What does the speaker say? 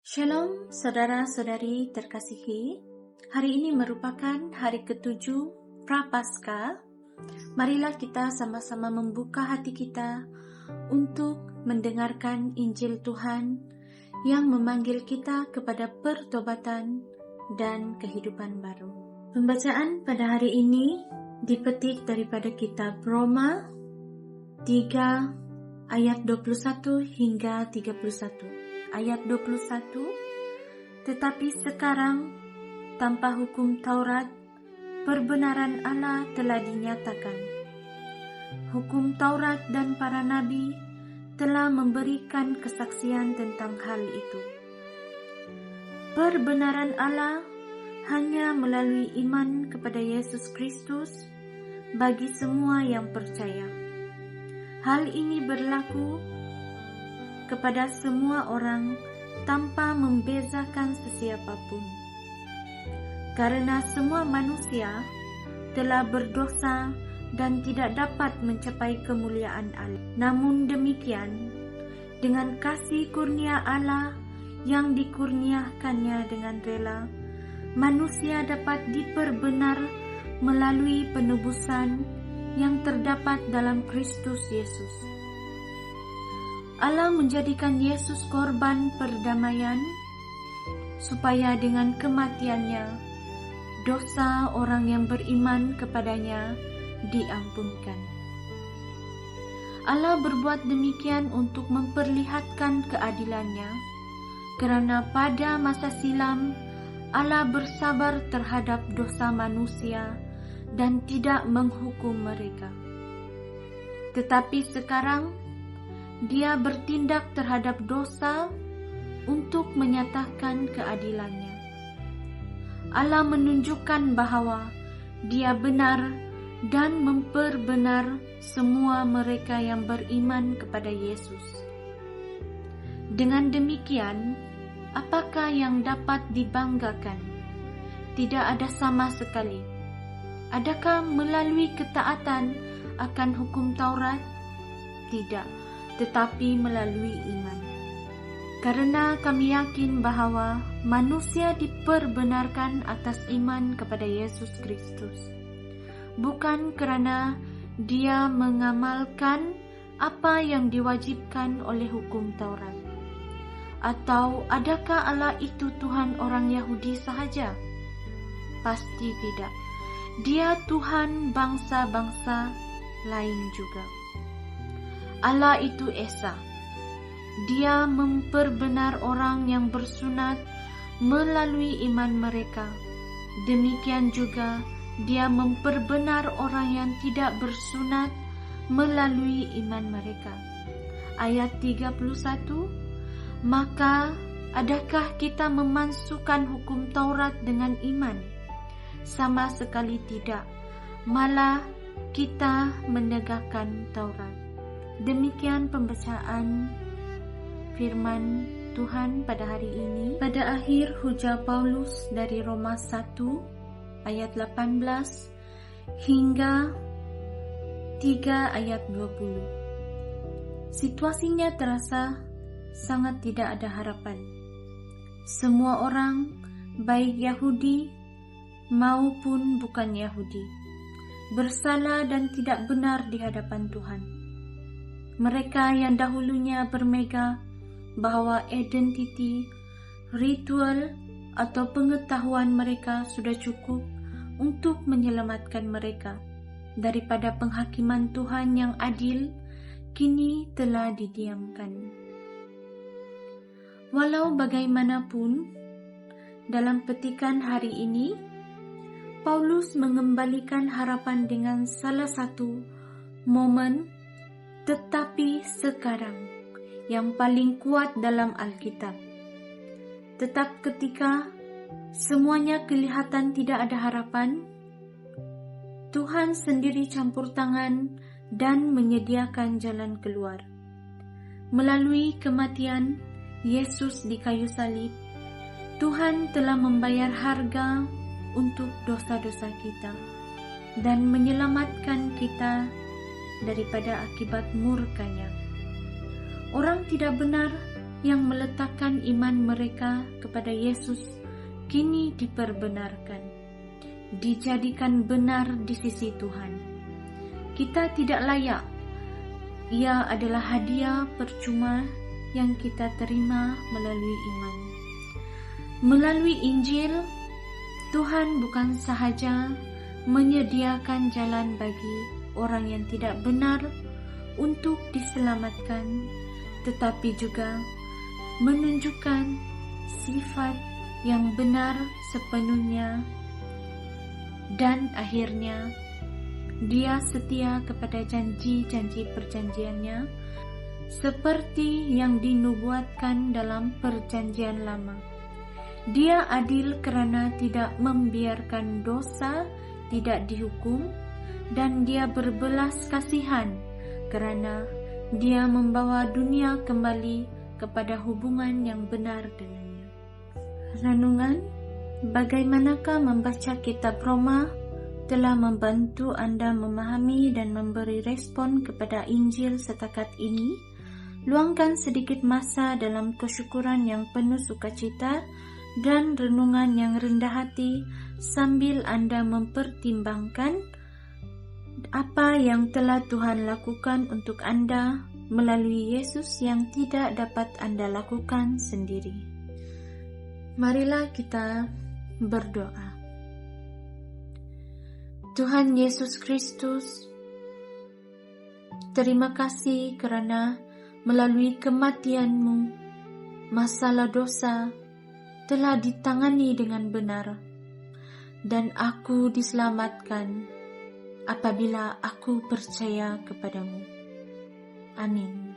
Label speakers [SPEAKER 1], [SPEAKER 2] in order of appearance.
[SPEAKER 1] Shalom saudara-saudari terkasihi. Hari ini merupakan hari ke-7 Prapaskah. Marilah kita sama-sama membuka hati kita untuk mendengarkan Injil Tuhan yang memanggil kita kepada pertobatan dan kehidupan baru. Pembacaan pada hari ini dipetik daripada kitab Roma 3 ayat 21 hingga 31. Ayat 21, tetapi sekarang tanpa hukum Taurat, perbenaran Allah telah dinyatakan. Hukum Taurat dan para nabi telah memberikan kesaksian tentang hal itu. Perbenaran Allah hanya melalui iman kepada Yesus Kristus bagi semua yang percaya. Hal ini berlaku kepada semua orang tanpa membezakan sesiapapun. Karena semua manusia telah berdosa dan tidak dapat mencapai kemuliaan Allah. Namun demikian, dengan kasih kurnia Allah yang dikurniakannya dengan rela, manusia dapat diperbenar melalui penebusan yang terdapat dalam Kristus Yesus. Allah menjadikan Yesus korban perdamaian, supaya dengan kematiannya, dosa orang yang beriman kepadanya diampunkan. Allah berbuat demikian untuk memperlihatkan keadilannya, karena pada masa silam Allah bersabar terhadap dosa manusia dan tidak menghukum mereka. Tetapi sekarang, Dia bertindak terhadap dosa untuk menyatakan keadilannya. Allah menunjukkan bahwa Dia benar dan memperbenar semua mereka yang beriman kepada Yesus. Dengan demikian, apakah yang dapat dibanggakan? Tidak ada sama sekali. Adakah melalui ketaatan akan hukum Taurat? Tidak, tetapi melalui iman. Karena kami yakin bahwa manusia diperbenarkan atas iman kepada Yesus Kristus, bukan karena dia mengamalkan apa yang diwajibkan oleh hukum Taurat. Atau adakah Allah itu Tuhan orang Yahudi sahaja? Pasti tidak. Dia Tuhan bangsa-bangsa lain juga. Allah itu Esa. Dia memperbenar orang yang bersunat melalui iman mereka. Demikian juga Dia memperbenar orang yang tidak bersunat melalui iman mereka. Ayat 31, maka adakah kita memasukkan hukum Taurat dengan iman? Sama sekali tidak. Malah kita menegakkan Taurat. Demikian pembacaan firman Tuhan pada hari ini. Pada akhir hujah Paulus dari Roma 1 ayat 18 hingga 3 ayat 20. Situasinya terasa sangat tidak ada harapan. Semua orang, baik Yahudi maupun bukan Yahudi, bersalah dan tidak benar di hadapan Tuhan. Mereka yang dahulunya bermega bahwa identiti, ritual, atau pengetahuan mereka sudah cukup untuk menyelamatkan mereka daripada penghakiman Tuhan yang adil, kini telah didiamkan. Walau bagaimanapun, dalam petikan hari ini, Paulus mengembalikan harapan dengan salah satu momen tetapi sekarang yang paling kuat dalam Alkitab. Tetap ketika semuanya kelihatan tidak ada harapan, Tuhan sendiri campur tangan dan menyediakan jalan keluar. Melalui kematian Yesus di kayu salib, Tuhan telah membayar harga untuk dosa-dosa kita dan menyelamatkan kita daripada akibat murkanya. Orang tidak benar yang meletakkan iman mereka kepada Yesus kini diperbenarkan, dijadikan benar di sisi Tuhan. Kita tidak layak. Ia adalah hadiah percuma yang kita terima melalui iman. Melalui Injil, Tuhan bukan sahaja menyediakan jalan bagi orang yang tidak benar untuk diselamatkan, tetapi juga menunjukkan sifat yang benar sepenuhnya, dan akhirnya Dia setia kepada janji-janji perjanjiannya seperti yang dinubuatkan dalam perjanjian lama. Dia adil karena tidak membiarkan dosa tidak dihukum, dan Dia berbelas kasihan karena Dia membawa dunia kembali kepada hubungan yang benar dengannya. Renungan, bagaimanakah membaca kitab Roma telah membantu Anda memahami dan memberi respon kepada Injil setakat ini? Luangkan sedikit masa dalam kesyukuran yang penuh sukacita dan renungan yang rendah hati sambil Anda mempertimbangkan apa yang telah Tuhan lakukan untuk Anda melalui Yesus yang tidak dapat Anda lakukan sendiri. Marilah kita berdoa. Tuhan Yesus Kristus, terima kasih kerana melalui kematian-Mu, masalah dosa telah ditangani dengan benar, dan aku diselamatkan apabila aku percaya kepadamu. Amin.